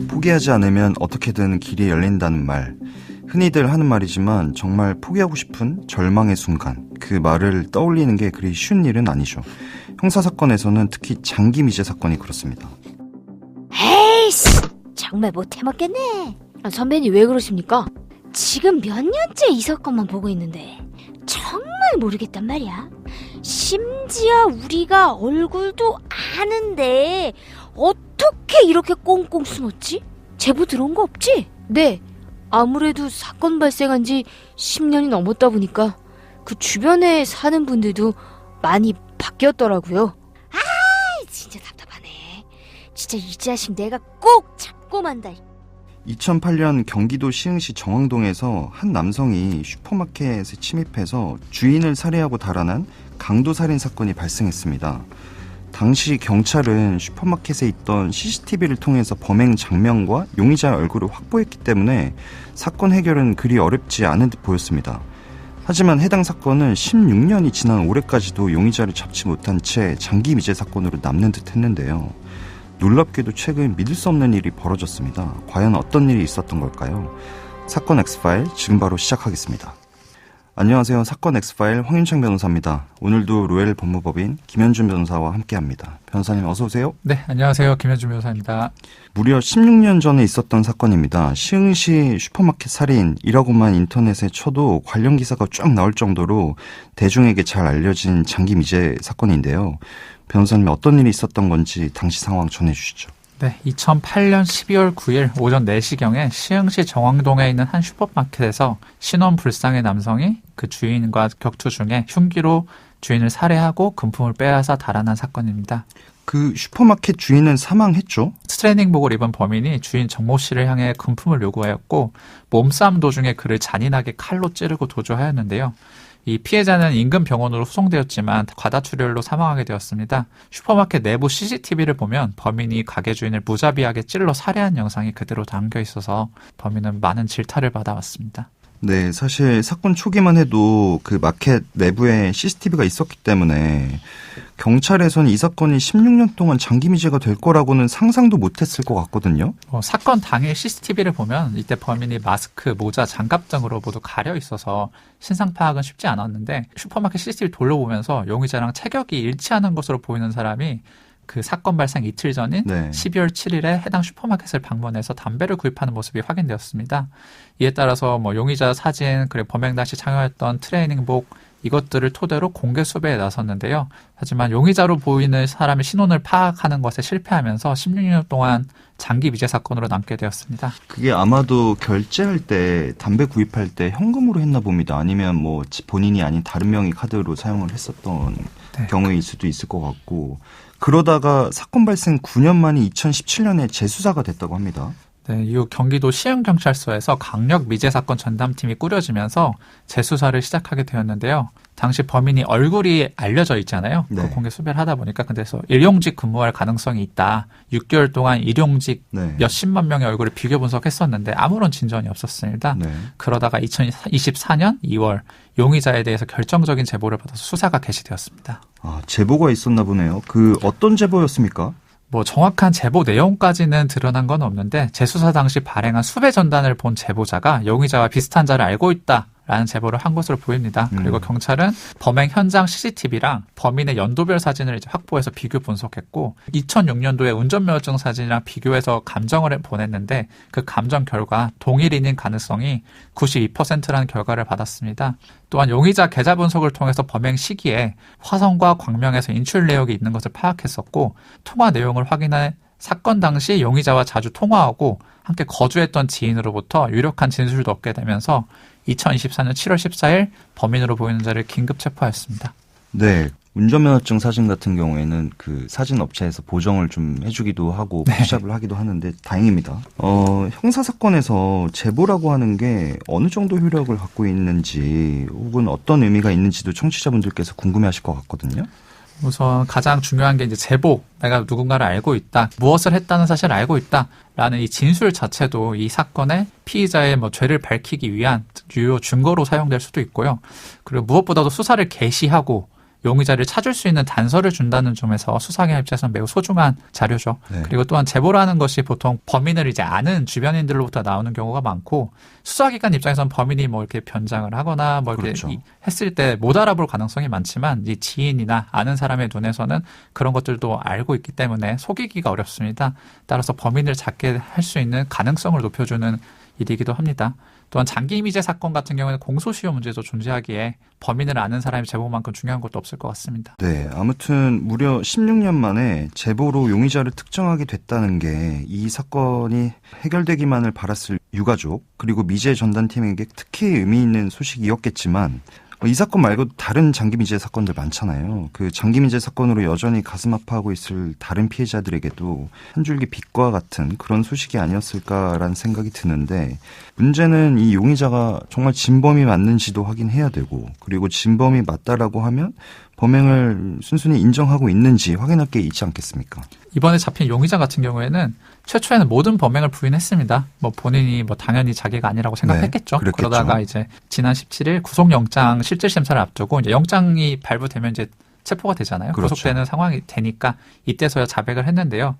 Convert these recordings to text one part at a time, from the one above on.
포기하지 않으면 어떻게든 길이 열린다는 말. 흔히들 하는 말이지만 정말 포기하고 싶은 절망의 순간, 그 말을 떠올리는 게 그리 쉬운 일은 아니죠. 형사사건에서는 특히 장기 미제 사건이 그렇습니다. 에이씨, 정말 못 해먹겠네. 선배님 왜 그러십니까? 지금 몇 년째 이 사건만 보고 있는데 정말 모르겠단 말이야. 심지어 우리가 얼굴도 아는데 어떻게 이렇게 꽁꽁 숨었지? 제보 들어온 거 없지? 네, 아무래도 사건 발생한 지 10년이 넘었다 보니까 그 주변에 사는 분들도 많이 바뀌었더라고요. 아, 진짜 답답하네. 진짜 이 자식 내가 꼭 잡고 만다. 2008년 경기도 시흥시 정왕동에서 한 남성이 슈퍼마켓에 침입해서 주인을 살해하고 달아난 강도살인 사건이 발생했습니다. 당시 경찰은 슈퍼마켓에 있던 CCTV를 통해서 범행 장면과 용의자의 얼굴을 확보했기 때문에 사건 해결은 그리 어렵지 않은 듯 보였습니다. 하지만 해당 사건은 16년이 지난 올해까지도 용의자를 잡지 못한 채 장기 미제 사건으로 남는 듯 했는데요. 놀랍게도 최근 믿을 수 없는 일이 벌어졌습니다. 과연 어떤 일이 있었던 걸까요? 사건 X파일 지금 바로 시작하겠습니다. 안녕하세요. 사건 X파일 황윤창 변호사입니다. 오늘도 로엘 법무법인 김현준 변호사와 함께합니다. 변호사님 어서 오세요. 네, 안녕하세요. 김현준 변호사입니다. 무려 16년 전에 있었던 사건입니다. 시흥시 슈퍼마켓 살인이라고만 인터넷에 쳐도 관련 기사가 쫙 나올 정도로 대중에게 잘 알려진 장기 미제 사건인데요. 변호사님 어떤 일이 있었던 건지 당시 상황 전해주시죠. 네, 2008년 12월 9일 오전 4시경에 시흥시 정왕동에 있는 한 슈퍼마켓에서 신원 불상의 남성이 그 주인과 격투 중에 흉기로 주인을 살해하고 금품을 빼앗아 달아난 사건입니다. 그 슈퍼마켓 주인은 사망했죠? 트레이닝복을 입은 범인이 주인 정모 씨를 향해 금품을 요구하였고 몸싸움 도중에 그를 잔인하게 칼로 찌르고 도주하였는데요. 이 피해자는 인근 병원으로 후송되었지만 과다출혈로 사망하게 되었습니다. 슈퍼마켓 내부 CCTV를 보면 범인이 가게 주인을 무자비하게 찔러 살해한 영상이 그대로 담겨 있어서 범인은 많은 질타를 받아왔습니다. 네, 사실 사건 초기만 해도 그 마켓 내부에 CCTV가 있었기 때문에 경찰에서는 이 사건이 16년 동안 장기 미제가 될 거라고는 상상도 못했을 것 같거든요. 사건 당일 CCTV를 보면 이때 범인이 마스크, 모자, 장갑 등으로 모두 가려 있어서 신상 파악은 쉽지 않았는데 슈퍼마켓 CCTV 돌려보면서 용의자랑 체격이 일치하는 것으로 보이는 사람이 그 사건 발생 이틀 전인 12월 7일에 해당 슈퍼마켓을 방문해서 담배를 구입하는 모습이 확인되었습니다. 이에 따라서 용의자 사진, 그리고 범행 당시 착용했던 트레이닝복 이것들을 토대로 공개 수배에 나섰는데요. 하지만 용의자로 보이는 사람의 신원을 파악하는 것에 실패하면서 16년 동안 장기 미제 사건으로 남게 되었습니다. 그게 아마도 결제할 때 담배 구입할 때 현금으로 했나 봅니다. 아니면 본인이 아닌 다른 명의 카드로 사용을 했었던 경우일 수도 있을 것 같고 그러다가 사건 발생 9년 만인 2017년에 재수사가 됐다고 합니다. 네, 이후 경기도 시흥경찰서에서 강력 미제 사건 전담팀이 꾸려지면서 재수사를 시작하게 되었는데요. 당시 범인이 얼굴이 알려져 있잖아요. 그 공개 수배를 하다 보니까 그래서 일용직 근무할 가능성이 있다. 6개월 동안 일용직 몇십만 명의 얼굴을 비교 분석했었는데 아무런 진전이 없었습니다. 그러다가 2024년 2월 용의자에 대해서 결정적인 제보를 받아서 수사가 개시되었습니다. 아, 제보가 있었나 보네요. 그 어떤 제보였습니까? 정확한 제보 내용까지는 드러난 건 없는데 재수사 당시 발행한 수배 전단을 본 제보자가 용의자와 비슷한 자를 알고 있다라는 제보를 한 것으로 보입니다. 그리고 경찰은 범행 현장 CCTV랑 범인의 연도별 사진을 확보해서 비교 분석했고 2006년도에 운전면허증 사진이랑 비교해서 감정을 보냈는데 그 감정 결과 동일인인 가능성이 92%라는 결과를 받았습니다. 또한 용의자 계좌 분석을 통해서 범행 시기에 화성과 광명에서 인출 내역이 있는 것을 파악했었고 통화 내용을 확인해 사건 당시 용의자와 자주 통화하고 함께 거주했던 지인으로부터 유력한 진술도 얻게 되면서 2024년 7월 14일 범인으로 보이는 자를 긴급 체포하였습니다. 네. 운전면허증 사진 같은 경우에는 그 사진 업체에서 보정을 좀 해주기도 하고 포샵을 하기도 하는데 다행입니다. 형사사건에서 제보라고 하는 게 어느 정도 효력을 갖고 있는지 혹은 어떤 의미가 있는지도 청취자분들께서 궁금해하실 것 같거든요. 우선 가장 중요한 게 이제 제보, 내가 누군가를 알고 있다, 무엇을 했다는 사실을 알고 있다라는 이 진술 자체도 이 사건의 피의자의 죄를 밝히기 위한 유효 증거로 사용될 수도 있고요. 그리고 무엇보다도 수사를 개시하고 용의자를 찾을 수 있는 단서를 준다는 점에서 수사기관 입장에서는 매우 소중한 자료죠. 네. 그리고 또한 제보라는 것이 보통 범인을 이제 아는 주변인들로부터 나오는 경우가 많고 수사기관 입장에서는 범인이 뭐 이렇게 변장을 하거나 뭐 이렇게 그렇죠. 했을 때 못 알아볼 가능성이 많지만 이 지인이나 아는 사람의 눈에서는 그런 것들도 알고 있기 때문에 속이기가 어렵습니다. 따라서 범인을 잡게 할 수 있는 가능성을 높여주는 일이기도 합니다. 또한 장기 미제 사건 같은 경우에는 공소시효 문제도 존재하기에 범인을 아는 사람의 제보만큼 중요한 것도 없을 것 같습니다. 네, 아무튼 무려 16년 만에 제보로 용의자를 특정하게 됐다는 게 이 사건이 해결되기만을 바랐을 유가족 그리고 미제 전단팀에게 특히 의미 있는 소식이었겠지만 이 사건 말고 다른 장기 미제 사건들 많잖아요. 그 장기 미제 사건으로 여전히 가슴 아파하고 있을 다른 피해자들에게도 한 줄기 빛과 같은 그런 소식이 아니었을까라는 생각이 드는데 문제는 이 용의자가 정말 진범이 맞는지도 확인해야 되고 그리고 진범이 맞다라고 하면 범행을 순순히 인정하고 있는지 확인할 게 있지 않겠습니까? 이번에 잡힌 용의자 같은 경우에는 최초에는 모든 범행을 부인했습니다. 뭐 본인이 뭐 당연히 자기가 아니라고 생각했겠죠. 네, 그랬겠죠. 그러다가 이제 지난 17일 구속영장 실질심사를 앞두고 이제 영장이 발부되면 이제 체포가 되잖아요. 그렇죠. 구속되는 상황이 되니까 이때서야 자백을 했는데요.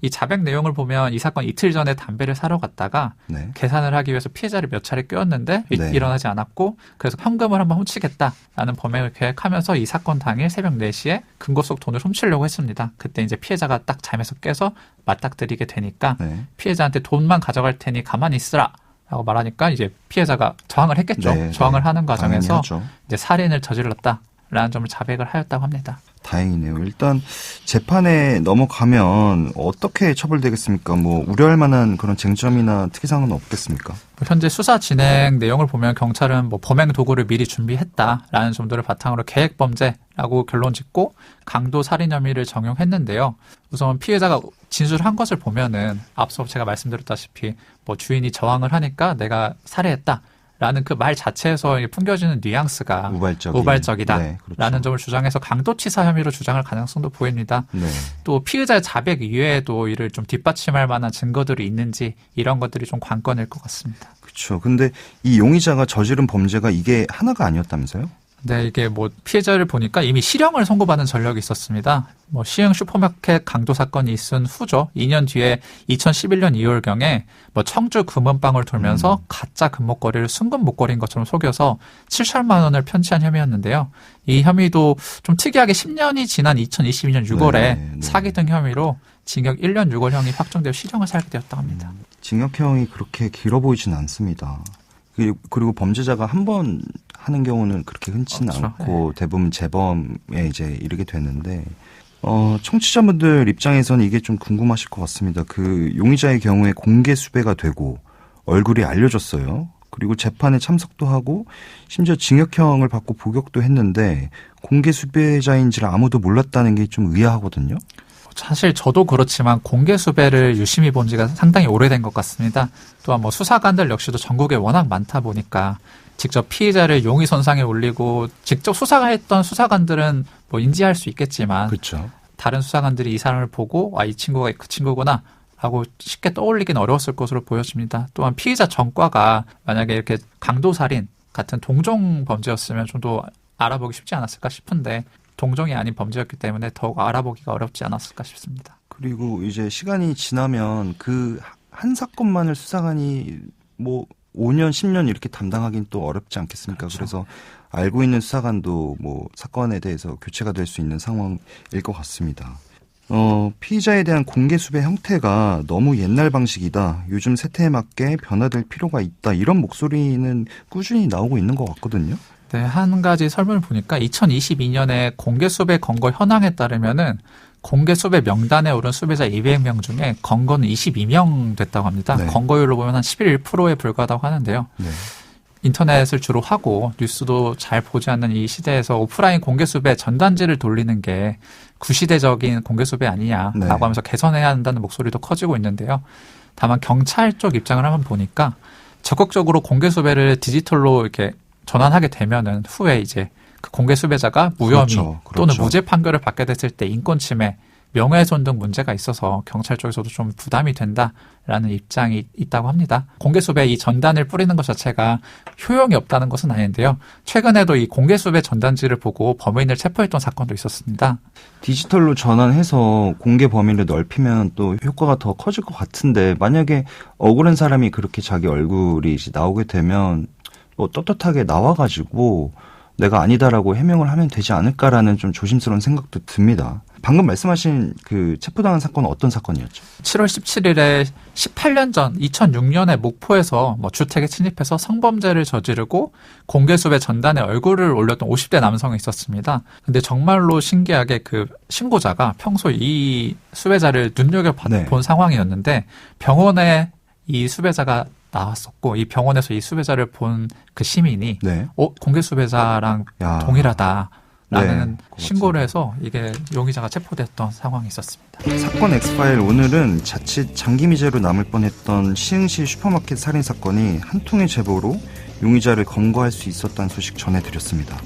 이 자백 내용을 보면 이 사건 이틀 전에 담배를 사러 갔다가 네. 계산을 하기 위해서 피해자를 몇 차례 꿰었는데 네. 일어나지 않았고 그래서 현금을 한번 훔치겠다라는 범행을 계획하면서 이 사건 당일 새벽 4시에 금고 속 돈을 훔치려고 했습니다. 그때 이제 피해자가 딱 잠에서 깨서 맞닥뜨리게 되니까 네. 피해자한테 돈만 가져갈 테니 가만히 있으라 라고 말하니까 이제 피해자가 저항을 했겠죠. 네, 저항을 네. 하는 과정에서 당연히 하죠. 이제 살인을 저질렀다라는 점을 자백을 하였다고 합니다. 다행이네요. 일단 재판에 넘어가면 어떻게 처벌되겠습니까? 뭐 우려할 만한 그런 쟁점이나 특이사항은 없겠습니까? 현재 수사 진행 내용을 보면 경찰은 뭐 범행 도구를 미리 준비했다라는 점들을 바탕으로 계획 범죄라고 결론 짓고 강도 살인 혐의를 적용했는데요. 우선 피해자가 진술한 것을 보면은 앞서 제가 말씀드렸다시피 뭐 주인이 저항을 하니까 내가 살해했다. 라는 그 말 자체에서 풍겨지는 뉘앙스가 우발적이다. 네, 그렇죠. 라는 점을 주장해서 강도치사 혐의로 주장할 가능성도 보입니다. 네. 또 피의자의 자백 이외에도 이를 좀 뒷받침할 만한 증거들이 있는지 이런 것들이 좀 관건일 것 같습니다. 그렇죠. 근데 이 용의자가 저지른 범죄가 이게 하나가 아니었다면서요? 네, 이게 뭐 피해자를 보니까 이미 실형을 선고받은 전력이 있었습니다. 뭐 시흥 슈퍼마켓 강도 사건이 있은 후죠. 2년 뒤에 2011년 2월경에 뭐 청주 금은방을 돌면서 가짜 금목걸이를 순금 목걸이인 것처럼 속여서 7천만 원을 편취한 혐의였는데요. 이 혐의도 좀 특이하게 10년이 지난 2022년 6월에 네. 사기 등 혐의로 징역 1년 6월형이 확정되어 실형을 살게 되었다고 합니다. 징역형이 그렇게 길어 보이진 않습니다. 그리고 범죄자가 한 번 하는 경우는 그렇게 흔치는 그렇죠. 않고 대부분 재범에 이제 이르게 되는데 청취자분들 입장에서는 이게 좀 궁금하실 것 같습니다. 그 용의자의 경우에 공개 수배가 되고 얼굴이 알려졌어요. 그리고 재판에 참석도 하고 심지어 징역형을 받고 복역도 했는데 공개 수배자인지를 아무도 몰랐다는 게 좀 의아하거든요. 사실 저도 그렇지만 공개 수배를 유심히 본 지가 상당히 오래된 것 같습니다. 또한 뭐 수사관들 역시도 전국에 워낙 많다 보니까 직접 피의자를 용의 선상에 올리고 직접 수사했던 수사관들은 뭐 인지할 수 있겠지만 그렇죠. 다른 수사관들이 이 사람을 보고 이 친구가 그 친구구나 하고 쉽게 떠올리긴 어려웠을 것으로 보여집니다. 또한 피의자 전과가 만약에 이렇게 강도살인 같은 동종 범죄였으면 좀 더 알아보기 쉽지 않았을까 싶은데 동종이 아닌 범죄였기 때문에 더욱 알아보기가 어렵지 않았을까 싶습니다. 그리고 이제 시간이 지나면 그 한 사건만을 수사관이 뭐 5년, 10년 이렇게 담당하기는 또 어렵지 않겠습니까? 그렇죠. 그래서 알고 있는 수사관도 뭐 사건에 대해서 교체가 될 수 있는 상황일 것 같습니다. 피의자에 대한 공개 수배 형태가 너무 옛날 방식이다. 요즘 세태에 맞게 변화될 필요가 있다. 이런 목소리는 꾸준히 나오고 있는 것 같거든요. 네, 한 가지 설문을 보니까 2022년에 공개 수배 건거 현황에 따르면은 공개 수배 명단에 오른 수배자 200명 중에 건거는 22명 됐다고 합니다. 네. 건거율로 보면 한 11%에 불과하다고 하는데요. 네. 인터넷을 주로 하고 뉴스도 잘 보지 않는 이 시대에서 오프라인 공개 수배 전단지를 돌리는 게 구시대적인 공개 수배 아니냐라고 네. 하면서 개선해야 한다는 목소리도 커지고 있는데요. 다만 경찰 쪽 입장을 한번 보니까 적극적으로 공개 수배를 디지털로 이렇게 전환하게 되면은 후에 이제 그 공개 수배자가 무혐의 그렇죠. 또는 무죄 판결을 받게 됐을 때 인권 침해 명예훼손 등 문제가 있어서 경찰 쪽에서도 좀 부담이 된다라는 입장이 있다고 합니다. 공개수배 이 전단을 뿌리는 것 자체가 효용이 없다는 것은 아닌데요. 최근에도 이 공개수배 전단지를 보고 범인을 체포했던 사건도 있었습니다. 디지털로 전환해서 공개 범위를 넓히면 또 효과가 더 커질 것 같은데 만약에 억울한 사람이 그렇게 자기 얼굴이 이제 나오게 되면 뭐 떳떳하게 나와가지고 내가 아니다라고 해명을 하면 되지 않을까라는 좀 조심스러운 생각도 듭니다. 방금 말씀하신 그 체포당한 사건은 어떤 사건이었죠? 7월 17일에 18년 전 2006년에 목포에서 주택에 침입해서 성범죄를 저지르고 공개수배 전단에 얼굴을 올렸던 50대 남성이 있었습니다. 근데 정말로 신기하게 그 신고자가 평소 이 수배자를 눈여겨본 상황이었는데 병원에 이 수배자가 나왔었고 이 병원에서 이 수배자를 본 그 시민이 공개수배자랑 동일하다라는 신고를 해서 이게 용의자가 체포됐던 상황이 있었습니다. 사건 엑스파일 오늘은 자칫 장기미제로 남을 뻔했던 시흥시 슈퍼마켓 살인사건이 한 통의 제보로 용의자를 검거할 수 있었다는 소식 전해드렸습니다.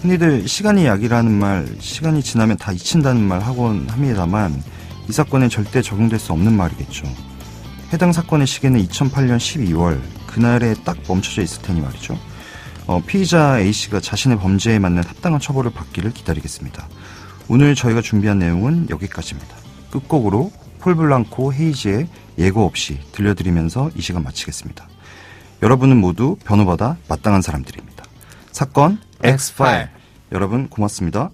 흔히들 시간이 약이라는 말, 시간이 지나면 다 잊힌다는 말 하곤 합니다만 이 사건엔 절대 적용될 수 없는 말이겠죠. 해당 사건의 시기는 2008년 12월 그날에 딱 멈춰져 있을 테니 말이죠. 피의자 A씨가 자신의 범죄에 맞는 합당한 처벌을 받기를 기다리겠습니다. 오늘 저희가 준비한 내용은 여기까지입니다. 끝곡으로 폴 블랑코 헤이지의 예고 없이 들려드리면서 이 시간 마치겠습니다. 여러분은 모두 변호받아 마땅한 사람들입니다. 사건 X파일. 여러분 고맙습니다.